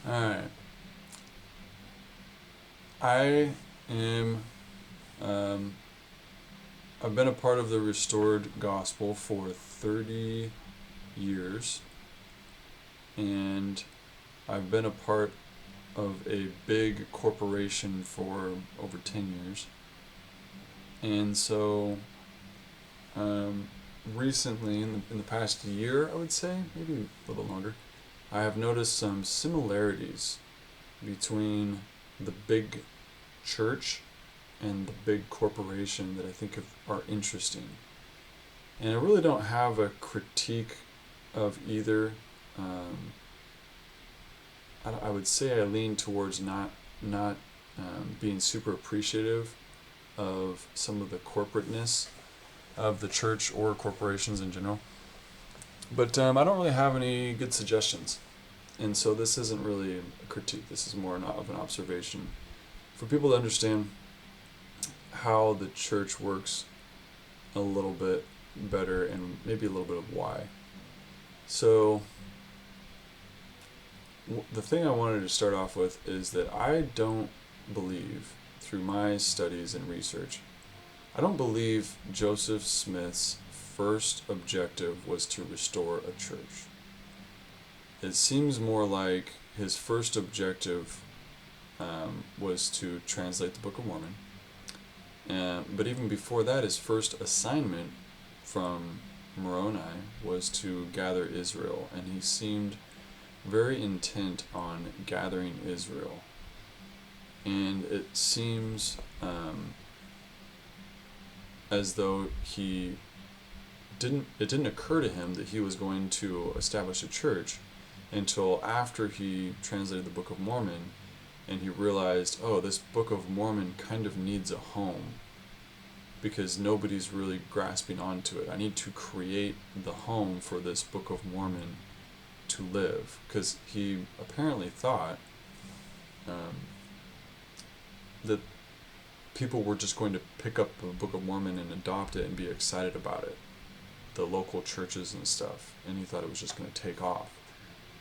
Alright. I am, um, I've been a part of the restored gospel for 30 years, and I've been a part of a big corporation for over 10 years. And so, um, recently, in the past year, I would say, maybe a little longer, I have noticed some similarities between the big church and the big corporation that I think are interesting. And I really don't have a critique of either. Um, I would say I lean towards not being super appreciative of some of the corporateness of the church or corporations in general. But I don't really have any good suggestions. And so this isn't really a critique. This is more of an observation for people to understand how the church works a little bit better and maybe a little bit of why. So the thing I wanted to start off with is that I don't believe, through my studies and research, I don't believe Joseph Smith's first objective was to restore a church. It seems more like his first objective was to translate the Book of Mormon. But even before that, his first assignment from Moroni was to gather Israel, and he seemed very intent on gathering Israel. And it seems as though it didn't occur to him that he was going to establish a church until after he translated the Book of Mormon, and he realized, oh, this Book of Mormon kind of needs a home because nobody's really grasping onto it. I need to create the home for this Book of Mormon to live, because he apparently thought that people were just going to pick up the Book of Mormon and adopt it and be excited about it, the local churches and stuff, and he thought it was just going to take off,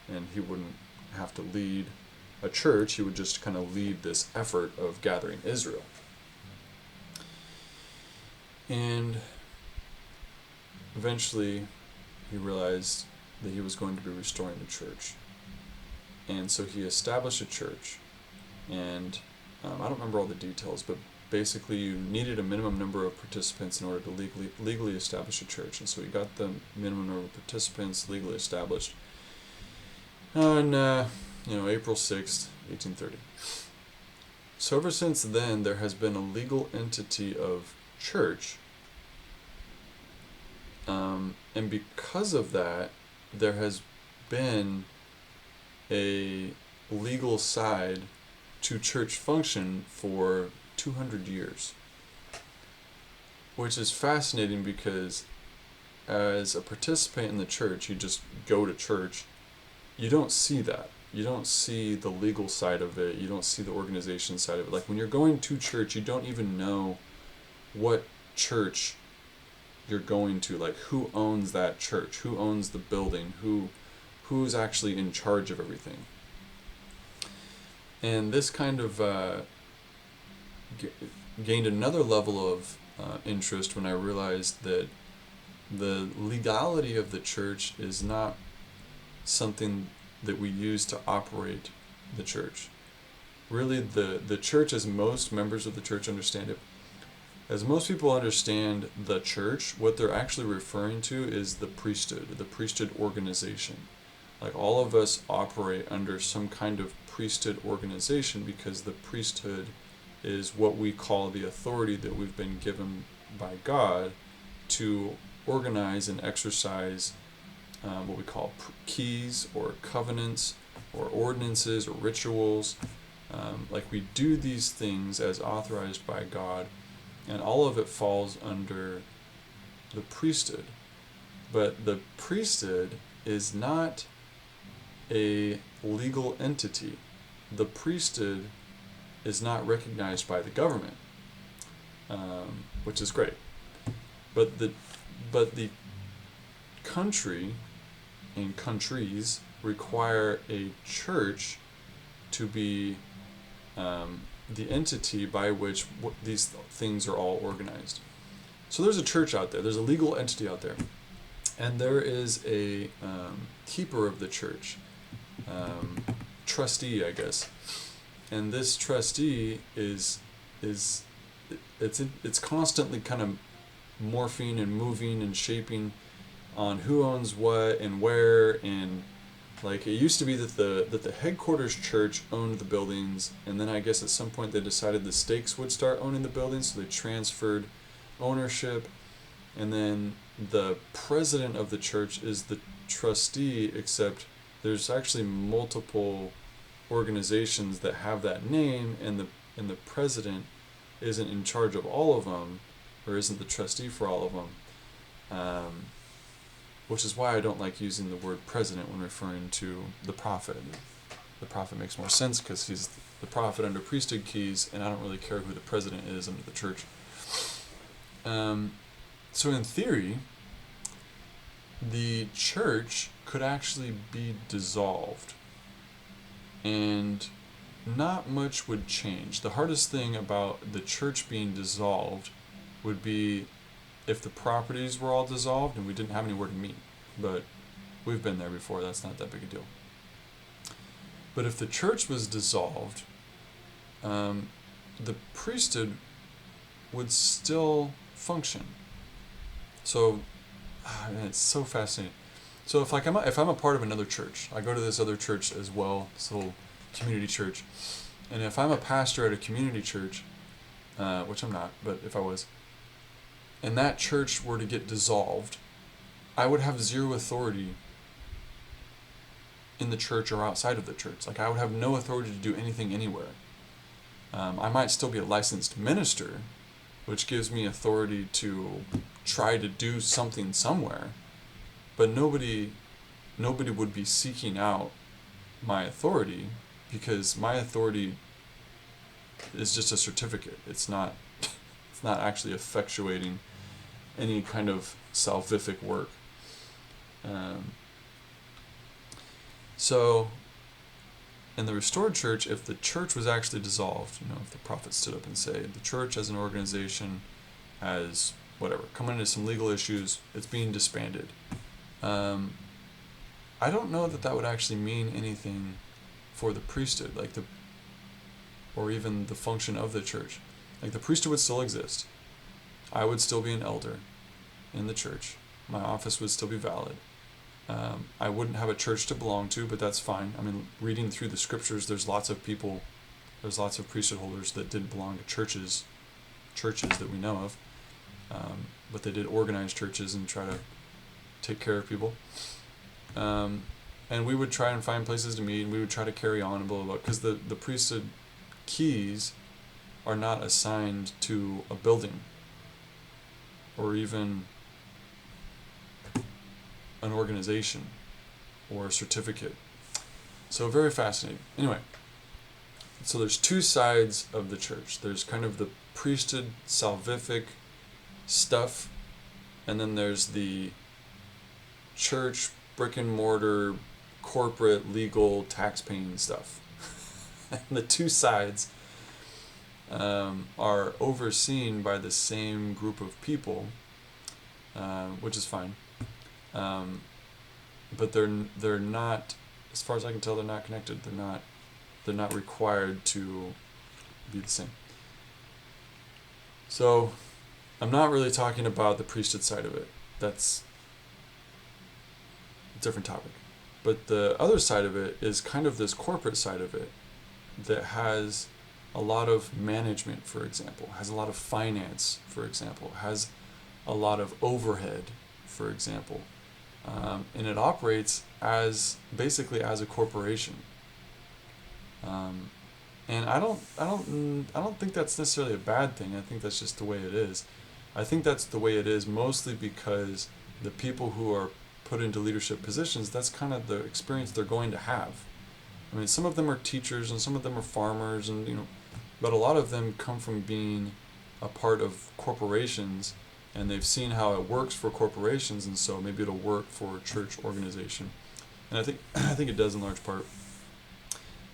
and he wouldn't have to lead a church, he would just kind of lead this effort of gathering Israel. And eventually he realized that he was going to be restoring the church. And so he established a church. And I don't remember all the details, but basically you needed a minimum number of participants in order to legally establish a church. And so he got the minimum number of participants legally established on April 6th, 1830. So ever since then, there has been a legal entity of church. And because of that, there has been a legal side to church function for 200 years. Which is fascinating because as a participant in the church, you just go to church, you don't see that. You don't see the legal side of it. You don't see the organization side of it. Like when you're going to church, you don't even know what church you're going to. Like who owns that church? Who owns the building? Who's actually in charge of everything? And this kind of gained another level of interest when I realized that the legality of the church is not something that we use to operate the church. Really, the church, as most members of the church understand it, as most people understand the church, what they're actually referring to is the priesthood organization. Like all of us operate under some kind of priesthood organization because the priesthood is what we call the authority that we've been given by God to organize and exercise what we call keys or covenants or ordinances or rituals. Like we do these things as authorized by God, and all of it falls under the priesthood. But the priesthood is not a legal entity. The priesthood is not recognized by the government, which is great. But the country and countries require a church to be the entity by which these things are all organized. So there's a church out there, there's a legal entity out there, and there is a keeper of the church, trustee, I guess. And this trustee it's constantly kind of morphing and moving and shaping on who owns what and where. And like, it used to be that the headquarters church owned the buildings, and then I guess at some point they decided the stakes would start owning the buildings, so they transferred ownership. And then the president of the church is the trustee, except there's actually multiple organizations that have that name, and the president isn't in charge of all of them, or isn't the trustee for all of them, which is why I don't like using the word president when referring to the prophet. The prophet makes more sense because he's the prophet under priesthood keys, and I don't really care who the president is under the church. So in theory, the church could actually be dissolved, and not much would change. The hardest thing about the church being dissolved would be if the properties were all dissolved and we didn't have anywhere to meet. But we've been there before, that's not that big a deal. But if the church was dissolved, the priesthood would still function. So, it's so fascinating. So if I'm a part of another church, I go to this other church as well, this little community church, and if I'm a pastor at a community church, which I'm not, but if I was, and that church were to get dissolved, I would have zero authority in the church or outside of the church. Like, I would have no authority to do anything anywhere. I might still be a licensed minister, which gives me authority to try to do something somewhere, but nobody would be seeking out my authority, because my authority is just a certificate. It's not actually effectuating any kind of salvific work. So in the restored church, if the church was actually dissolved, if the prophet stood up and said, the church as an organization has whatever, come into some legal issues, it's being disbanded. I don't know that would actually mean anything for the priesthood, or even the function of the church. Like, the priesthood would still exist. I would still be an elder in the church. My office would still be valid. I wouldn't have a church to belong to, but that's fine. I mean, reading through the scriptures, there's lots of priesthood holders that didn't belong to churches that we know of, but they did organize churches and try to take care of people. And we would try and find places to meet, and we would try to carry on and blah, blah, blah, because the priesthood keys are not assigned to a building or even an organization or a certificate. So very fascinating. Anyway, so there's two sides of the church. There's kind of the priesthood salvific stuff, and then there's the church brick and mortar corporate legal tax paying stuff. And the two sides are overseen by the same group of people, which is fine. But they're not, as far as I can tell, they're not connected. They're not required to be the same. So I'm not really talking about the priesthood side of it. That's a different topic. But the other side of it is kind of this corporate side of it that has a lot of management, for example, has a lot of finance, for example, has a lot of overhead, for example. And it operates basically as a corporation. And I don't think that's necessarily a bad thing. I think that's just the way it is. I think that's the way it is mostly because the people who are put into leadership positions, that's kind of the experience they're going to have. I mean, some of them are teachers and some of them are farmers, and but a lot of them come from being a part of corporations, and they've seen how it works for corporations, and so maybe it'll work for a church organization. And I think it does in large part.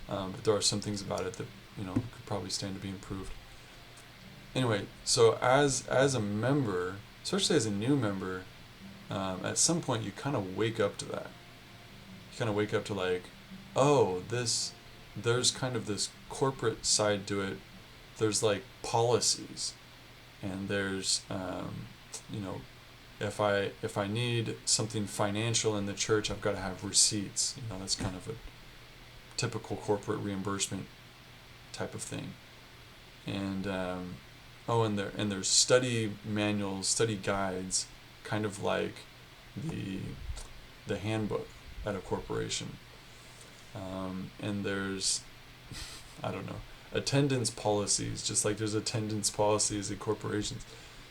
but there are some things about it that could probably stand to be improved. Anyway, so as a member, especially as a new member, at some point you kind of wake up to that. You kind of wake up to like, oh, there's kind of this corporate side to it. There's like policies, and there's if I need something financial in the church, I've got to have receipts. That's kind of a typical corporate reimbursement type of thing. And and there's study manuals, study guides, kind of like the handbook at a corporation. And there's I don't know, attendance policies, just like there's attendance policies at corporations.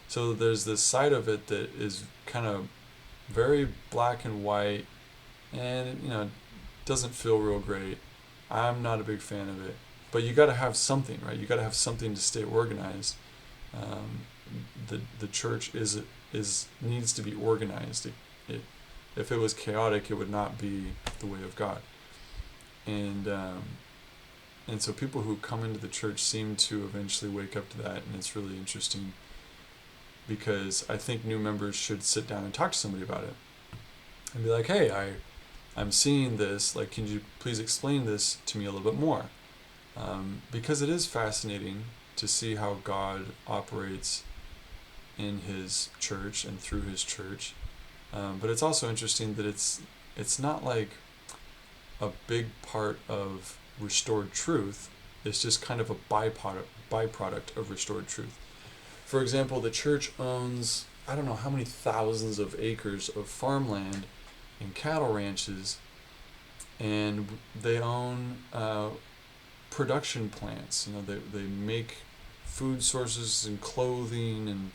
So there's this side of it that is kind of very black and white, and doesn't feel real great. I'm not a big fan of it, but you got to have something, right? You got to have something to stay organized. The church needs to be organized. If it was chaotic, it would not be the way of God. And so people who come into the church seem to eventually wake up to that, and it's really interesting, because I think new members should sit down and talk to somebody about it and be like, hey, I'm seeing this, like, can you please explain this to me a little bit more? Because it is fascinating to see how God operates in his church and through his church. But it's also interesting that it's not like a big part of restored truth. It's just kind of a byproduct of restored truth. For example, the church owns, I don't know how many thousands of acres of farmland and cattle ranches, and they own production plants. They make food sources and clothing and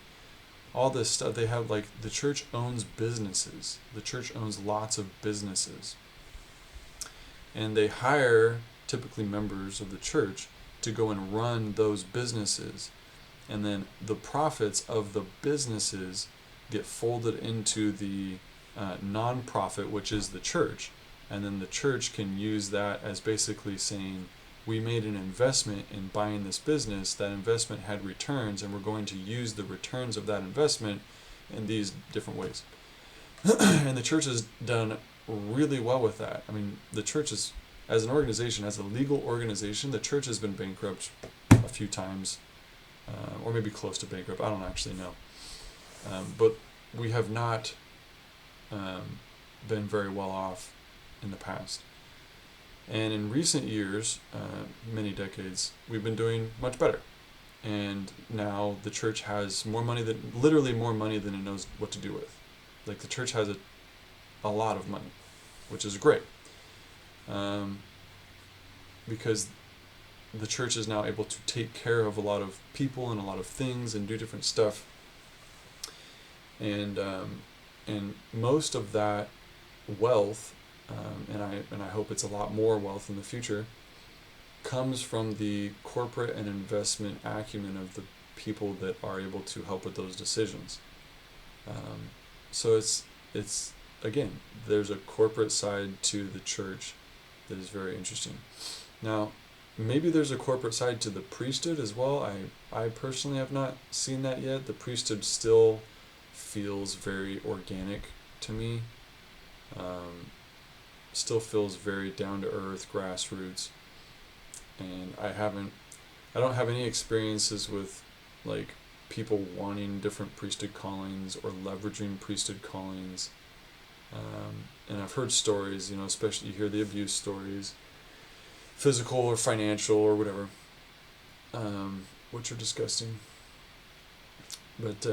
all this stuff. They have, like, the church owns businesses. The church owns lots of businesses. And they hire, typically members of the church, to go and run those businesses. And then the profits of the businesses get folded into the non-profit, which is the church. And then the church can use that as basically saying, we made an investment in buying this business. That investment had returns, and we're going to use the returns of that investment in these different ways. And the church has done really well with that. I mean, the church is, as an organization, as a legal organization, the church has been bankrupt a few times, or maybe close to bankrupt. I don't actually know. But we have not been very well off in the past. And in recent years, many decades, we've been doing much better. And now the church has literally more money than it knows what to do with. Like, the church has a lot of money, which is great. Because the church is now able to take care of a lot of people and a lot of things and do different stuff. And most of that wealth, and I hope it's a lot more wealth in the future, comes from the corporate and investment acumen of the people that are able to help with those decisions. So it's again, there's a corporate side to the church that is very interesting. Now, maybe there's a corporate side to the priesthood as well. I personally have not seen that yet. The priesthood still feels very organic to me. Still feels very down to earth, grassroots. And I don't have any experiences with, like, people wanting different priesthood callings or leveraging priesthood callings. And I've heard stories, especially you hear the abuse stories, physical or financial or whatever, which are disgusting. But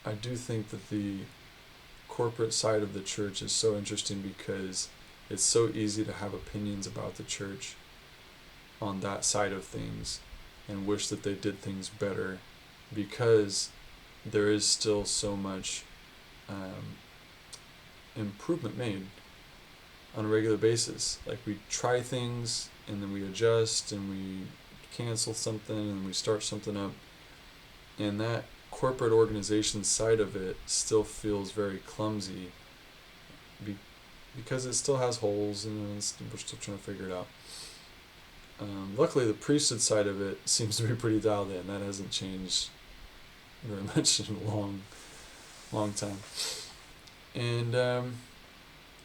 I do think that the corporate side of the church is so interesting, because it's so easy to have opinions about the church on that side of things and wish that they did things better, because there is still so much improvement made on a regular basis. Like, we try things and then we adjust and we cancel something and we start something up, and that corporate organization side of it still feels very clumsy, because it still has holes and we're still trying to figure it out. Luckily, the priesthood side of it seems to be pretty dialed in. That hasn't changed very much in a long time. And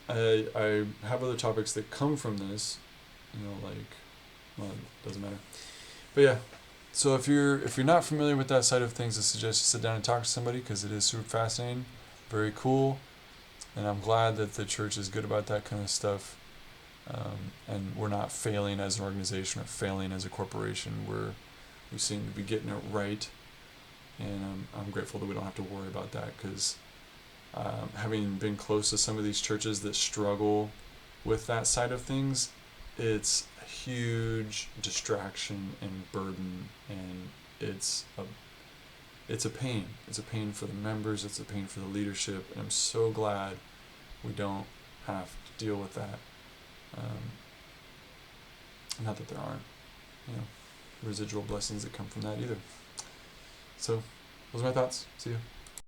I have other topics that come from this, well, it doesn't matter. But yeah, so if you're not familiar with that side of things, I suggest you sit down and talk to somebody, because it is super fascinating, very cool, and I'm glad that the church is good about that kind of stuff. And we're not failing as an organization or failing as a corporation. We seem to be getting it right, and I'm grateful that we don't have to worry about that, because having been close to some of these churches that struggle with that side of things, it's a huge distraction and burden, and it's a pain. It's a pain for the members, it's a pain for the leadership, and I'm so glad we don't have to deal with that. Not that there aren't, residual blessings that come from that either. So, those are my thoughts. See you.